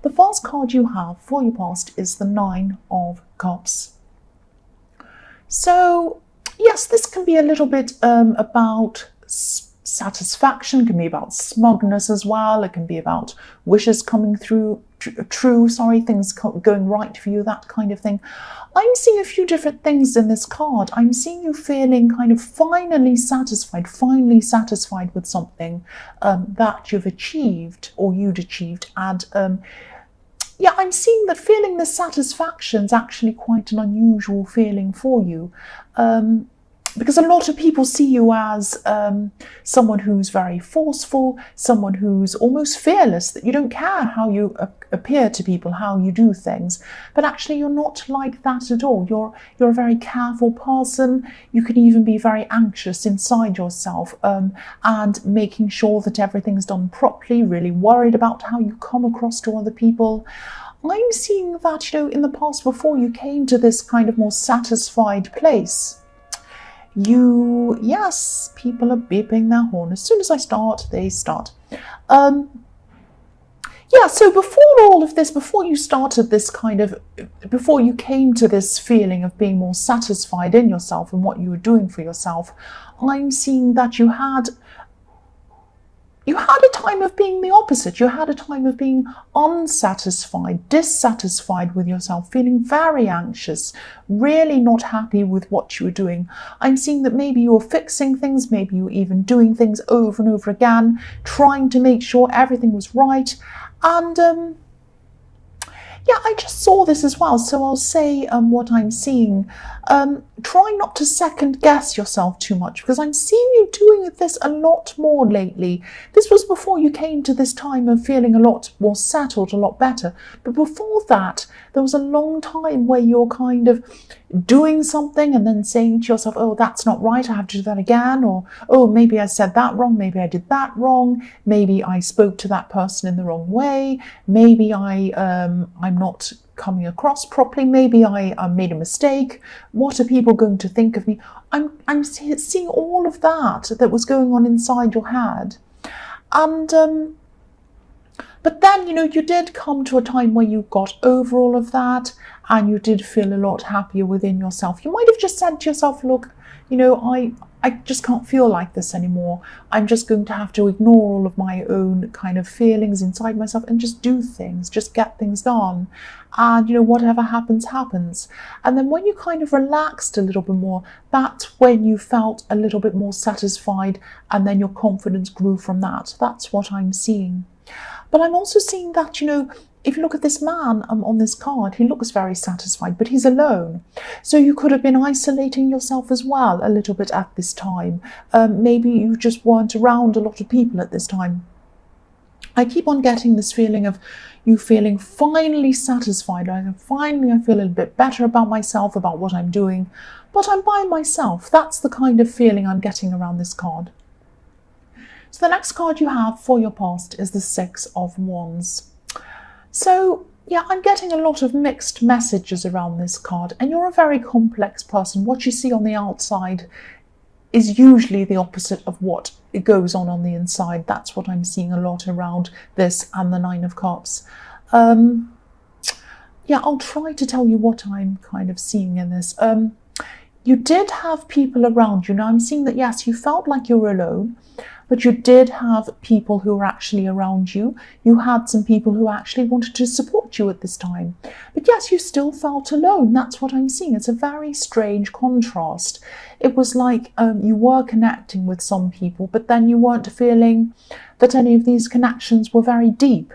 the first card you have for your past is the Nine of Cups. So, yes, this can be a little bit about satisfaction, can be about smugness as well. It can be about wishes coming true, things going right for you, that kind of thing. I'm seeing a few different things in this card. I'm seeing you feeling kind of finally satisfied with something that you've achieved or you'd achieved. And yeah, I'm seeing that feeling the satisfaction is actually quite an unusual feeling for you. Because a lot of people see you as someone who's very forceful, someone who's almost fearless, that you don't care how you appear to people, how you do things. But actually, you're not like that at all. You're a very careful person. You can even be very anxious inside yourself and making sure that everything's done properly, really worried about how you come across to other people. I'm seeing that, in the past, before you came to this kind of more satisfied place, yes, people are beeping their horn. As soon as I start, they start. Yeah, so before all of this, before you came to this feeling of being more satisfied in yourself and what you were doing for yourself, I'm seeing that you had a time of being the opposite. You had a time of being unsatisfied, dissatisfied with yourself, feeling very anxious, really not happy with what you were doing. I'm seeing that maybe you were fixing things, maybe you were even doing things over and over again, trying to make sure everything was right. And yeah, I just saw this as well, so I'll say what I'm seeing. Try not to second guess yourself too much, because I'm seeing you doing this a lot more lately. This was before you came to this time of feeling a lot more settled, a lot better. But before that, there was a long time where you're kind of doing something and then saying to yourself, oh, that's not right, I have to do that again. Or, oh, maybe I said that wrong, maybe I did that wrong, maybe I spoke to that person in the wrong way, maybe I'm not coming across properly, maybe I made a mistake, what are people going to think of me? I'm seeing all of that was going on inside your head. And but then, you did come to a time where you got over all of that and you did feel a lot happier within yourself. You might have just said to yourself, look, I just can't feel like this anymore. I'm just going to have to ignore all of my own kind of feelings inside myself and just do things, just get things done. And, whatever happens, happens. And then when you kind of relaxed a little bit more, that's when you felt a little bit more satisfied, and then your confidence grew from that. That's what I'm seeing. But I'm also seeing that, if you look at this man on this card, he looks very satisfied, but he's alone. So you could have been isolating yourself as well a little bit at this time. Maybe you just weren't around a lot of people at this time. I keep on getting this feeling of you feeling finally satisfied. Finally, I feel a little bit better about myself, about what I'm doing, but I'm by myself. That's the kind of feeling I'm getting around this card. So the next card you have for your past is the Six of Wands. So, yeah, I'm getting a lot of mixed messages around this card, and you're a very complex person. What you see on the outside is usually the opposite of what goes on the inside. That's what I'm seeing a lot around this and the Nine of Cups. Yeah, I'll try to tell you what I'm kind of seeing in this. You did have people around you. Now, I'm seeing that, yes, you felt like you were alone, but you did have people who were actually around you. You had some people who actually wanted to support you at this time. But yes, you still felt alone. That's what I'm seeing. It's a very strange contrast. It was like you were connecting with some people, but then you weren't feeling that any of these connections were very deep.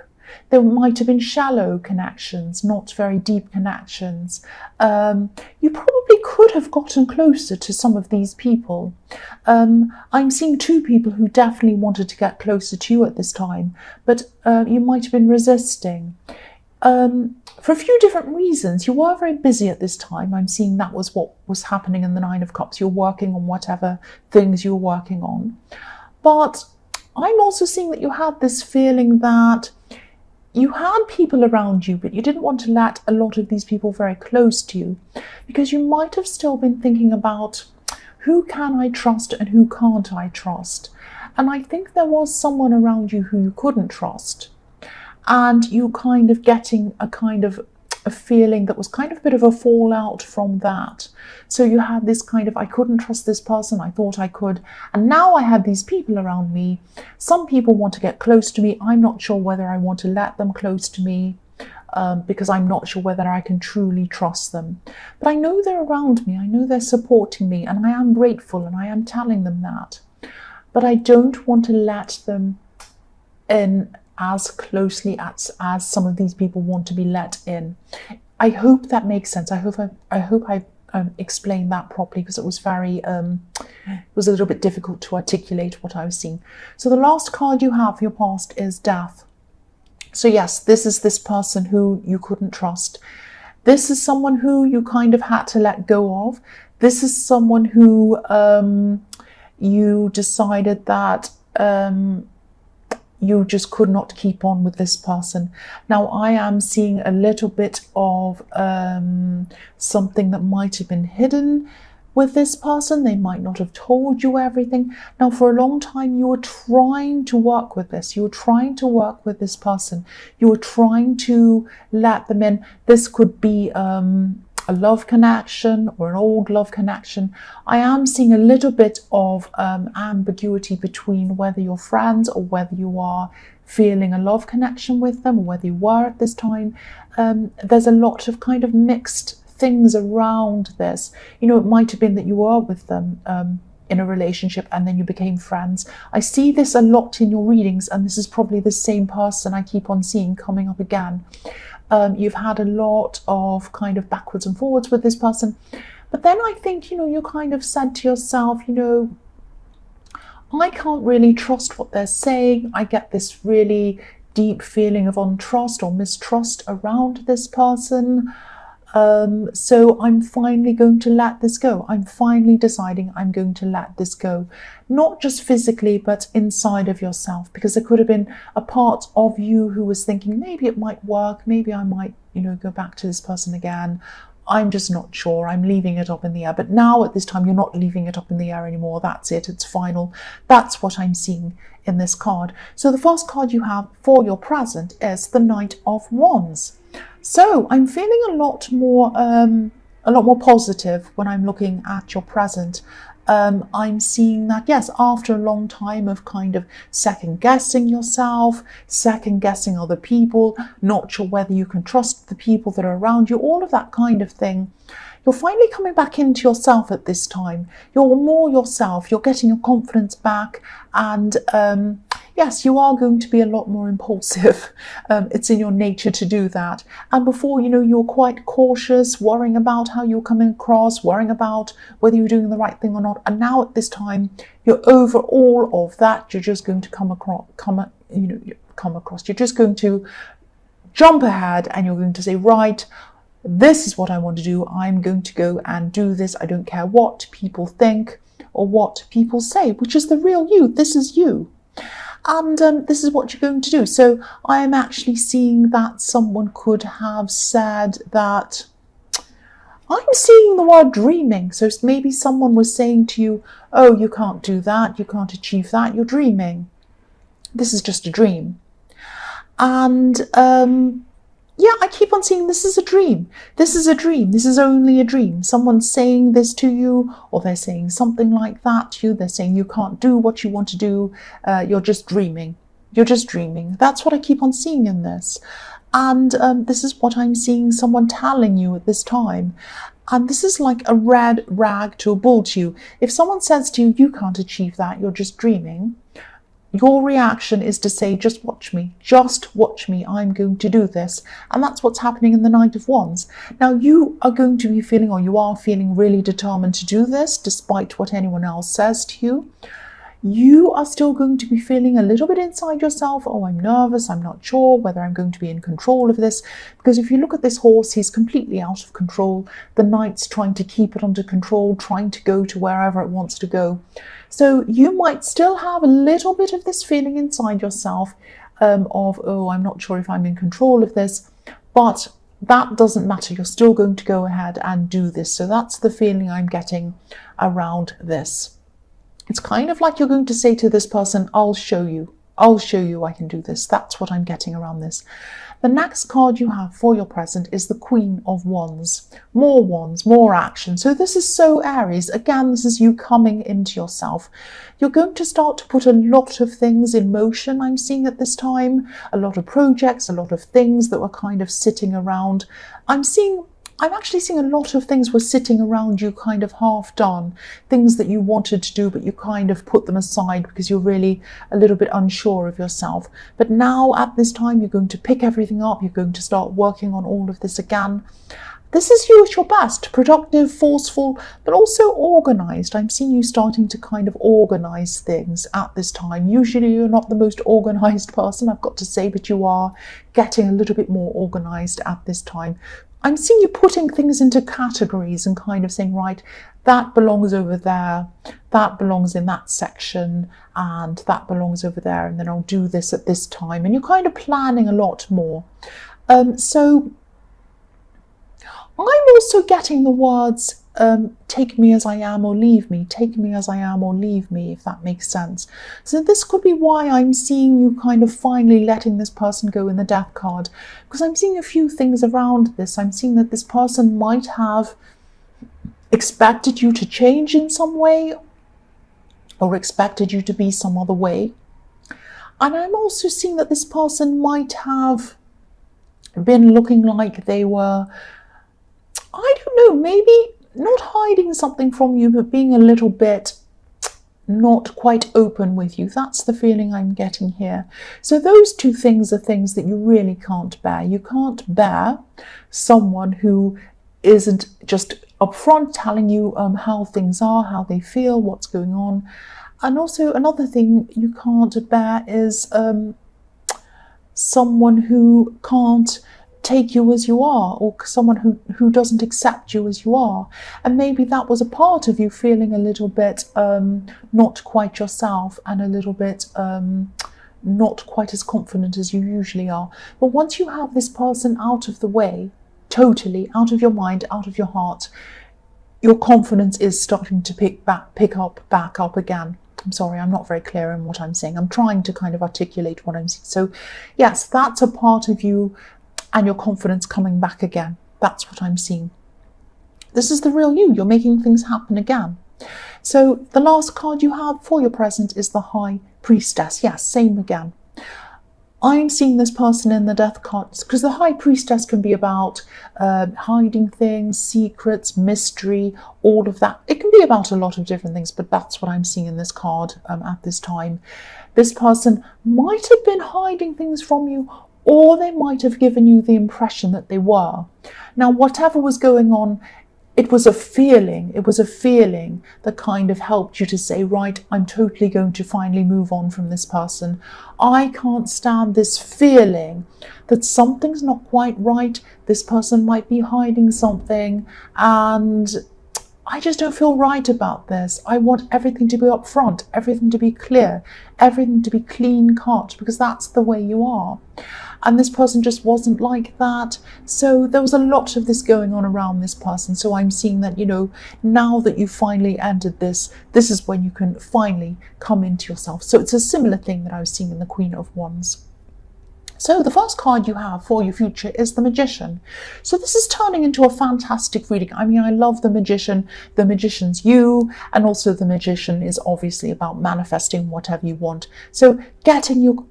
There might have been shallow connections, not very deep connections. You probably could have gotten closer to some of these people. I'm seeing two people who definitely wanted to get closer to you at this time, but you might have been resisting. For a few different reasons. You were very busy at this time. I'm seeing that was what was happening in the Nine of Cups. You're working on whatever things you're working on. But I'm also seeing that you had this feeling that you had people around you, but you didn't want to let a lot of these people very close to you, because you might have still been thinking about who can I trust and who can't I trust. And I think there was someone around you who you couldn't trust. and you kind of getting a feeling that was kind of a bit of a fallout from that. So you had this kind of, I couldn't trust this person, I thought I could, and now I had these people around me. Some people want to get close to me. I'm not sure whether I want to let them close to me, because I'm not sure whether I can truly trust them. But I know they're around me, I know they're supporting me, and I am grateful, and I am telling them that. But I don't want to let them in as closely as some of these people want to be let in. I hope that makes sense. I hope I've explained that properly, because it was very it was a little bit difficult to articulate what I was seeing. So the last card you have for your past is Death. So yes, this is this person who you couldn't trust. This is someone who you kind of had to let go of. This is someone who you decided that you just could not keep on with this person. Now, I am seeing a little bit of something that might have been hidden with this person. They might not have told you everything. Now, for a long time, you were trying to work with this. You were trying to work with this person. You were trying to let them in. This could be a love connection or an old love connection. I am seeing a little bit of ambiguity between whether you're friends or whether you are feeling a love connection with them, or whether you were at this time. There's a lot of kind of mixed things around this. You know, it might have been that you were with them in a relationship and then you became friends. I see this a lot in your readings, and this is probably the same person I keep on seeing coming up again. You've had a lot of kind of backwards and forwards with this person. But then I think, you know, you kind of said to yourself, you know, I can't really trust what they're saying. I get this really deep feeling of untrust or mistrust around this person. So I'm finally going to let this go. I'm finally deciding I'm going to let this go. Not just physically, but inside of yourself, because there could have been a part of you who was thinking, maybe it might work. Maybe I might, you know, go back to this person again. I'm just not sure. I'm leaving it up in the air. But now at this time, you're not leaving it up in the air anymore. That's it. It's final. That's what I'm seeing in this card. So the first card you have for your present is the Knight of Wands. So I'm feeling a lot more positive when I'm looking at your present. I'm seeing that, yes, after a long time of kind of second guessing yourself, second guessing other people, not sure whether you can trust the people that are around you, all of that kind of thing, you're finally coming back into yourself at this time. You're more yourself, you're getting your confidence back, and yes, you are going to be a lot more impulsive. It's in your nature to do that. And before, you know, you're quite cautious, worrying about how you're coming across, worrying about whether you're doing the right thing or not. And now at this time, you're over all of that. You're just going to come across. You're just going to jump ahead, and you're going to say, right, this is what I want to do. I'm going to go and do this. I don't care what people think or what people say, which is the real you. This is you. And this is what you're going to do. So I am actually seeing that someone could have said that, I'm seeing the word dreaming. So maybe someone was saying to you, oh, you can't do that, you can't achieve that, you're dreaming. This is just a dream. And yeah, I keep on seeing this is a dream. This is a dream. This is only a dream. Someone's saying this to you, or they're saying something like that to you. They're saying you can't do what you want to do. You're just dreaming. You're just dreaming. That's what I keep on seeing in this. And this is what I'm seeing someone telling you at this time. And this is like a red rag to a bull to you. If someone says to you, you can't achieve that, you're just dreaming, your reaction is to say, just watch me, I'm going to do this. And that's what's happening in the Knight of Wands. Now, you are going to be feeling, or you are feeling, really determined to do this, despite what anyone else says to you. You are still going to be feeling a little bit inside yourself, oh, I'm nervous, I'm not sure whether I'm going to be in control of this. Because if you look at this horse, he's completely out of control. The knight's trying to keep it under control, trying to go to wherever it wants to go. So you might still have a little bit of this feeling inside yourself of, oh, I'm not sure if I'm in control of this, but that doesn't matter. You're still going to go ahead and do this. So that's the feeling I'm getting around this. It's kind of like you're going to say to this person, I'll show you. I'll show you I can do this. That's what I'm getting around this. The next card you have for your present is the Queen of Wands. More action. So this is so Aries. Again, this is you coming into yourself. You're going to start to put a lot of things in motion, I'm seeing at this time. A lot of projects, a lot of things that were kind of sitting around. I'm actually seeing a lot of things were sitting around you kind of half done, things that you wanted to do, but you kind of put them aside because you're really a little bit unsure of yourself. But now at this time, you're going to pick everything up. You're going to start working on all of this again. This is you at your best, productive, forceful, but also organized. I'm seeing you starting to kind of organize things at this time. Usually you're not the most organized person, I've got to say, but you are getting a little bit more organized at this time. I'm seeing you putting things into categories and kind of saying, right, that belongs over there, that belongs in that section, and that belongs over there, and then I'll do this at this time. And you're kind of planning a lot more. So I'm also getting the words, take me as I am or leave me, take me as I am or leave me, if that makes sense. So this could be why I'm seeing you kind of finally letting this person go in the Death card, because I'm seeing a few things around this. I'm seeing that this person might have expected you to change in some way or expected you to be some other way. And I'm also seeing that this person might have been looking like they were, I don't know, maybe not hiding something from you, but being a little bit not quite open with you. That's the feeling I'm getting here. So those two things are things that you really can't bear. You can't bear someone who isn't just upfront telling you how things are, how they feel, what's going on. And also another thing you can't bear is someone who can't take you as you are, or someone who doesn't accept you as you are. And maybe that was a part of you feeling a little bit not quite yourself and a little bit not quite as confident as you usually are. But once you have this person out of the way, totally out of your mind, out of your heart, your confidence is starting to pick back up again. I'm sorry, I'm not very clear in what I'm saying. I'm trying to kind of articulate what I'm saying. So yes, that's a part of you and your confidence coming back again. That's what I'm seeing. This is the real you. You're making things happen again. So the last card you have for your present is the High Priestess. Yes, same again. I'm seeing this person in the Death cards because the High Priestess can be about hiding things, secrets, mystery, all of that. It can be about a lot of different things, but that's what I'm seeing in this card at this time. This person might have been hiding things from you, or they might have given you the impression that they were. Now, whatever was going on, it was a feeling that kind of helped you to say, right, I'm totally going to finally move on from this person. I can't stand this feeling that something's not quite right. This person might be hiding something, and I just don't feel right about this. I want everything to be upfront, everything to be clear, everything to be clean cut, because that's the way you are. And this person just wasn't like that. So there was a lot of this going on around this person. So I'm seeing that, you know, now that you finally entered this is when you can finally come into yourself. So it's a similar thing that I was seeing in the Queen of Wands. So the first card you have for your future is the Magician. So this is turning into a fantastic reading. I mean, I love the Magician. The Magician's you, and also the Magician is obviously about manifesting whatever you want. So getting your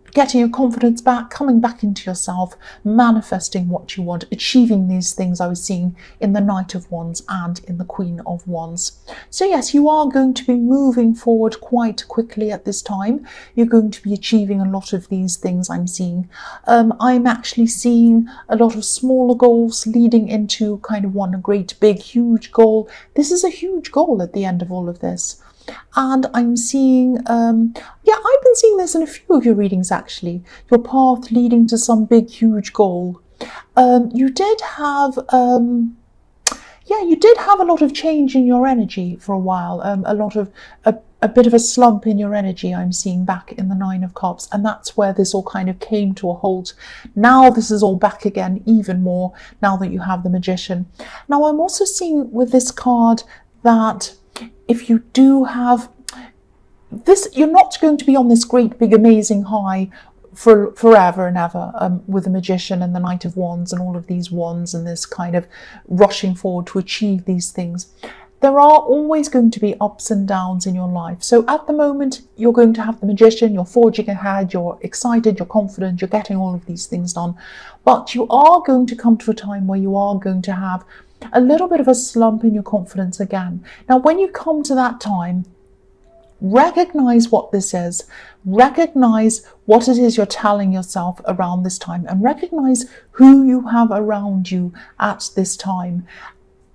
confidence back, coming back into yourself, manifesting what you want, achieving these things I was seeing in the Knight of Wands and in the Queen of Wands. So yes, you are going to be moving forward quite quickly at this time. You're going to be achieving a lot of these things I'm seeing. I'm actually seeing a lot of smaller goals leading into kind of one great big huge goal. This is a huge goal at the end of all of this. And I'm seeing, I've been seeing this in a few of your readings actually, your path leading to some big, huge goal. You did have a lot of change in your energy for a while, a bit of a slump in your energy I'm seeing back in the Nine of Cups, and that's where this all kind of came to a halt. Now this is all back again even more now that you have the Magician. Now I'm also seeing with this card that if you do have, you're not going to be on this great big amazing high for forever and ever, with the Magician and the Knight of Wands and all of these wands and this kind of rushing forward to achieve these things. There are always going to be ups and downs in your life. So at the moment, you're going to have the Magician, you're forging ahead, you're excited, you're confident, you're getting all of these things done. But you are going to come to a time where you are going to have a little bit of a slump in your confidence again. Now, when you come to that time, recognize what this is, recognize what it is you're telling yourself around this time, and recognize who you have around you at this time.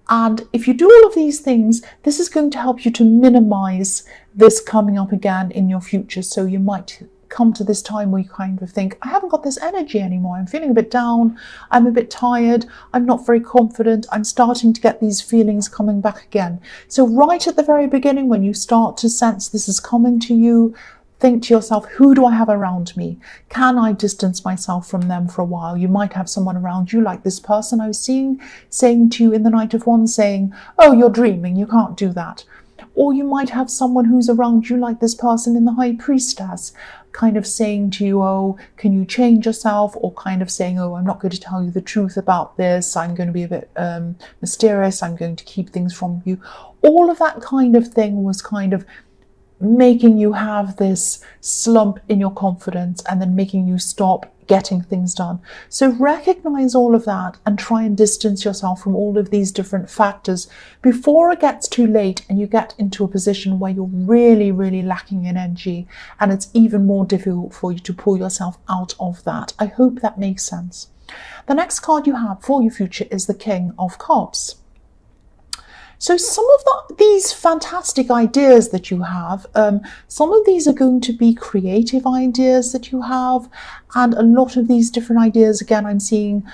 And if you do all of these things, this is going to help you to minimize this coming up again in your future. So you might come to this time where you kind of think, I haven't got this energy anymore. I'm feeling a bit down. I'm a bit tired. I'm not very confident. I'm starting to get these feelings coming back again. So right at the very beginning, when you start to sense this is coming to you, think to yourself, who do I have around me? Can I distance myself from them for a while? You might have someone around you like this person I was seeing, saying to you in the Knight of Wands, saying, oh, you're dreaming, you can't do that. Or you might have someone who's around you like this person in the High Priestess, kind of saying to you, oh, can you change yourself? Or kind of saying, oh, I'm not going to tell you the truth about this. I'm going to be a bit mysterious. I'm going to keep things from you. All of that kind of thing was kind of making you have this slump in your confidence and then making you stop getting things done. So recognize all of that and try and distance yourself from all of these different factors before it gets too late and you get into a position where you're really, really lacking in energy and it's even more difficult for you to pull yourself out of that. I hope that makes sense. The next card you have for your future is the King of Cups. So some of these fantastic ideas that you have, some of these are going to be creative ideas that you have, and a lot of these different ideas, again, I'm seeing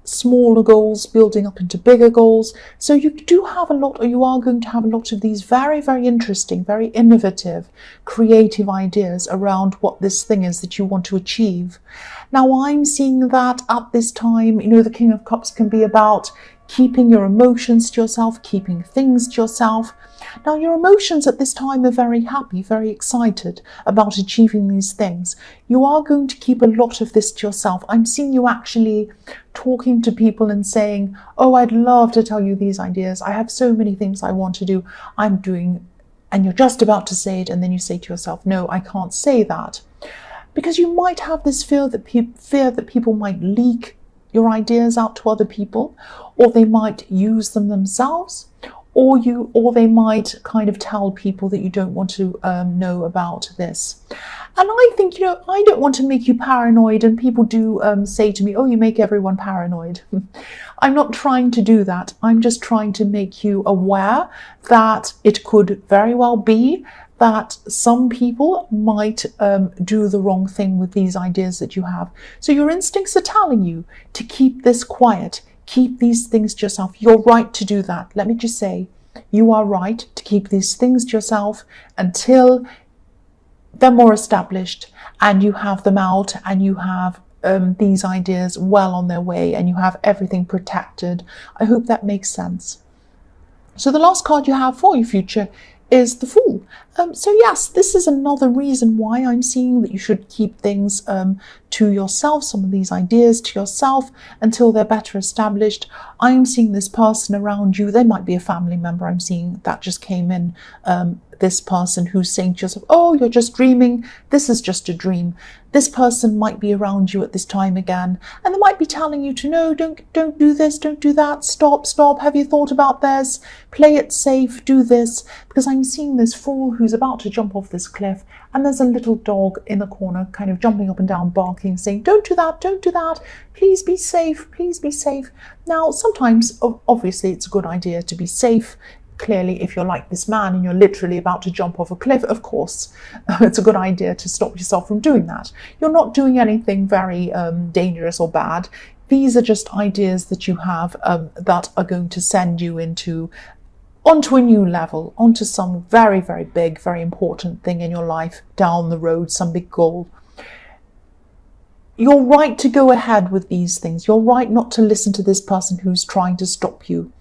smaller goals building up into bigger goals. So you do have a lot, or you are going to have a lot of these very, very interesting, very innovative, creative ideas around what this thing is that you want to achieve. Now, I'm seeing that at this time, you know, the King of Cups can be about keeping your emotions to yourself, keeping things to yourself. Now, your emotions at this time are very happy, very excited about achieving these things. You are going to keep a lot of this to yourself. I'm seeing you actually talking to people and saying, oh, I'd love to tell you these ideas. I have so many things I want to do. I'm doing, and you're just about to say it, and then you say to yourself, no, I can't say that. Because you might have this fear that people might leak your ideas out to other people, or they might use them themselves, or they might kind of tell people that you don't want to know about this. And I think, you know, I don't want to make you paranoid, and people do say to me, oh, you make everyone paranoid. I'm not trying to do that. I'm just trying to make you aware that it could very well be that some people might do the wrong thing with these ideas that you have. So your instincts are telling you to keep this quiet, keep these things to yourself. You're right to do that. Let me just say, you are right to keep these things to yourself until they're more established and you have them out and you have these ideas well on their way and you have everything protected. I hope that makes sense. So the last card you have for your future is the Fool. So yes, this is another reason why I'm seeing that you should keep things to yourself, some of these ideas to yourself until they're better established. I'm seeing this person around you. They might be a family member. I'm seeing that just came in. This person who's saying to yourself, oh, you're just dreaming. This is just a dream. This person might be around you at this time again, and they might be telling you to no, don't do this, don't do that, stop, have you thought about this, play it safe, do this. Because I'm seeing this Fool who's about to jump off this cliff, and there's a little dog in the corner kind of jumping up and down, barking, saying, don't do that, please be safe, please be safe. Now, sometimes, obviously, it's a good idea to be safe. Clearly, if you're like this man and you're literally about to jump off a cliff, of course, it's a good idea to stop yourself from doing that. You're not doing anything very dangerous or bad. These are just ideas that you have that are going to send you onto a new level, onto some very, very big, very important thing in your life down the road, some big goal. You're right to go ahead with these things. You're right not to listen to this person who's trying to stop you.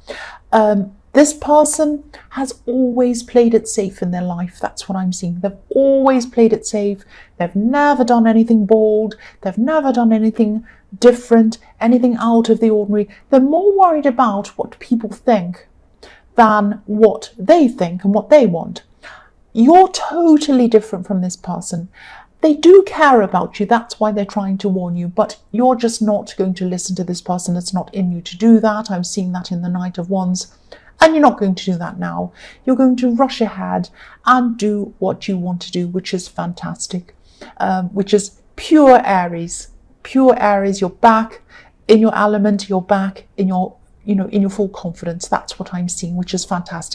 This person has always played it safe in their life. That's what I'm seeing. They've always played it safe. They've never done anything bold. They've never done anything different, anything out of the ordinary. They're more worried about what people think than what they think and what they want. You're totally different from this person. They do care about you. That's why they're trying to warn you, but you're just not going to listen to this person. It's not in you to do that. I'm seeing that in the Knight of Wands. And you're not going to do that now. You're going to rush ahead and do what you want to do, which is fantastic, which is pure Aries. Pure Aries, you're back in your element, you're back in your, in your full confidence. That's what I'm seeing, which is fantastic.